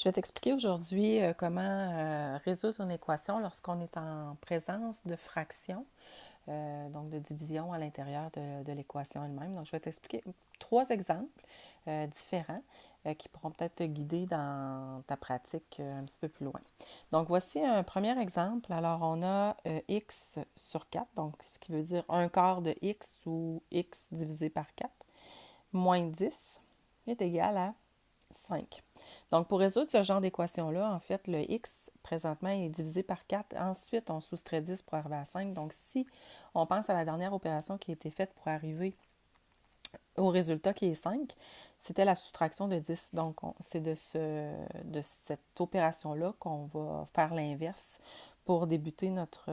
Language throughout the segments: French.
Je vais t'expliquer aujourd'hui comment résoudre une équation lorsqu'on est en présence de fractions, donc de division à l'intérieur de l'équation elle-même. Donc, je vais t'expliquer trois exemples différents qui pourront peut-être te guider dans ta pratique un petit peu plus loin. Donc, voici un premier exemple. Alors, on a x sur 4, donc ce qui veut dire un quart de x ou x divisé par 4, moins 10 est égal à 5. Donc, pour résoudre ce genre d'équation-là, en fait, le x, présentement, est divisé par 4. Ensuite, on soustrait 10 pour arriver à 5. Donc, si on pense à la dernière opération qui a été faite pour arriver au résultat qui est 5, c'était la soustraction de 10. Donc, c'est de cette opération-là qu'on va faire l'inverse pour débuter notre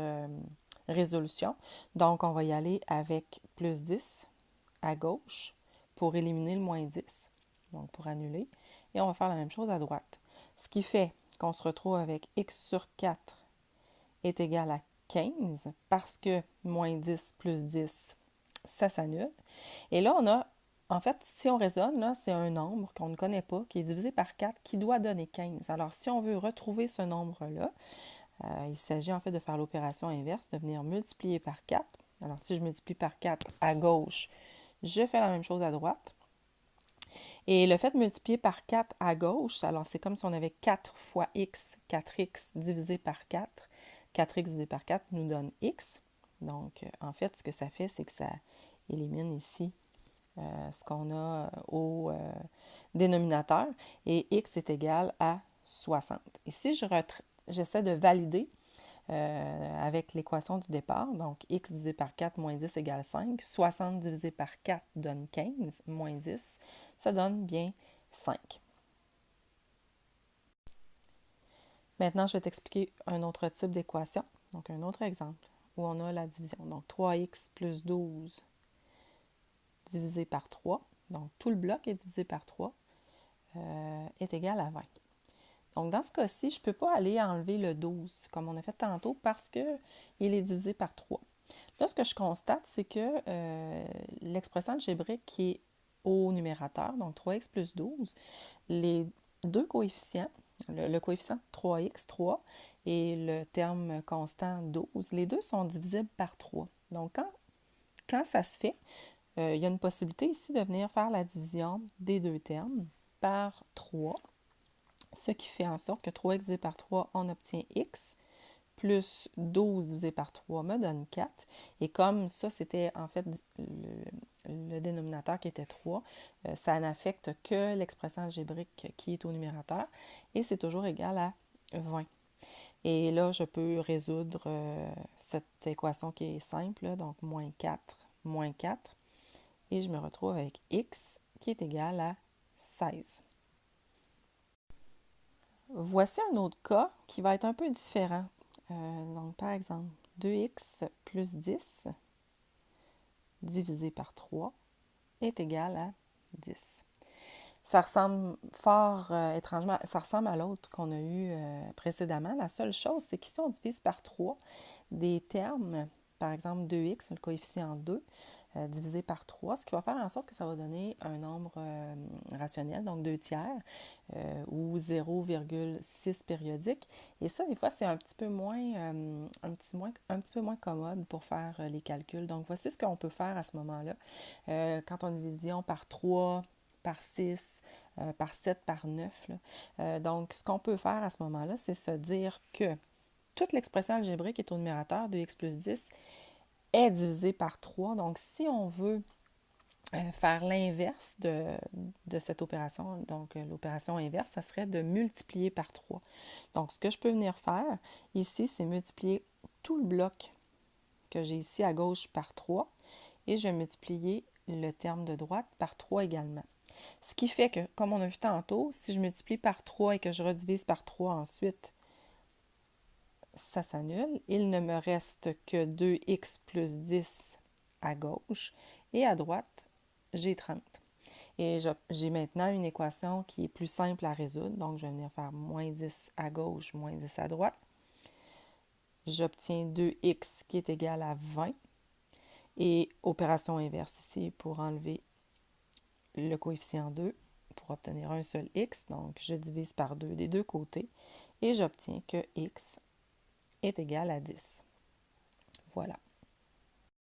résolution. Donc, on va y aller avec plus 10 à gauche pour éliminer le moins 10, donc pour annuler. Et on va faire la même chose à droite. Ce qui fait qu'on se retrouve avec x sur 4 est égal à 15 parce que moins 10 plus 10, ça s'annule. Et là, on a, en fait, si on raisonne, là, c'est un nombre qu'on ne connaît pas, qui est divisé par 4, qui doit donner 15. Alors, si on veut retrouver ce nombre-là, il s'agit en fait de faire l'opération inverse, de venir multiplier par 4. Alors, si je multiplie par 4 à gauche, je fais la même chose à droite. Et le fait de multiplier par 4 à gauche, alors c'est comme si on avait 4 fois x, 4x divisé par 4. 4x divisé par 4 nous donne x. Donc, en fait, ce que ça fait, c'est que ça élimine ici ce qu'on a au dénominateur. Et x est égal à 60. Et si j'essaie de valider avec l'équation du départ, donc x divisé par 4 moins 10 égale 5, 60 divisé par 4 donne 15, moins 10, ça donne bien 5. Maintenant, je vais t'expliquer un autre type d'équation, donc un autre exemple, où on a la division. Donc 3x plus 12 divisé par 3, donc tout le bloc est divisé par 3, est égal à 20. Donc, dans ce cas-ci, je ne peux pas aller enlever le 12 comme on a fait tantôt parce qu'il est divisé par 3. Là, ce que je constate, c'est que l'expression algébrique qui est au numérateur, donc 3x plus 12, les deux coefficients, le coefficient 3x, 3, et le terme constant 12, les deux sont divisibles par 3. Donc, quand ça se fait, il y a une possibilité ici de venir faire la division des deux termes par 3, ce qui fait en sorte que 3x divisé par 3, on obtient x, plus 12 divisé par 3 me donne 4. Et comme ça, c'était en fait le dénominateur qui était 3, ça n'affecte que l'expression algébrique qui est au numérateur, et c'est toujours égal à 20. Et là, je peux résoudre cette équation qui est simple, là, donc moins 4, et je me retrouve avec x qui est égal à 16. Voici un autre cas qui va être un peu différent. Donc, par exemple, 2x plus 10 divisé par 3 est égal à 10. Ça ressemble fort étrangement, ça ressemble à l'autre qu'on a eu précédemment. La seule chose, c'est qu'ici, on divise par 3 des termes, par exemple 2x, le coefficient 2, divisé par 3, ce qui va faire en sorte que ça va donner un nombre rationnel, donc 2 tiers, ou 0,6 périodique. Et ça, des fois, c'est un petit peu moins commode pour faire les calculs. Donc, voici ce qu'on peut faire à ce moment-là. Quand on a des divisions par 3, par 6, par 7, par 9. Donc, ce qu'on peut faire à ce moment-là, c'est se dire que toute l'expression algébrique est au numérateur de x plus 10 est divisée par 3. Donc, si on veut faire l'inverse de cette opération, donc l'opération inverse, ça serait de multiplier par 3. Donc, ce que je peux venir faire ici, c'est multiplier tout le bloc que j'ai ici à gauche par 3 et je vais multiplier le terme de droite par 3 également. Ce qui fait que, comme on a vu tantôt, si je multiplie par 3 et que je redivise par 3 ensuite, ça s'annule. Il ne me reste que 2x plus 10 à gauche et à droite, j'ai 30. Et j'ai maintenant une équation qui est plus simple à résoudre. Donc, je vais venir faire moins 10 à gauche, moins 10 à droite. J'obtiens 2x qui est égal à 20. Et opération inverse ici pour enlever le coefficient 2. pour obtenir un seul x. Donc, je divise par 2 des deux côtés et j'obtiens que x est égal à 10. Voilà.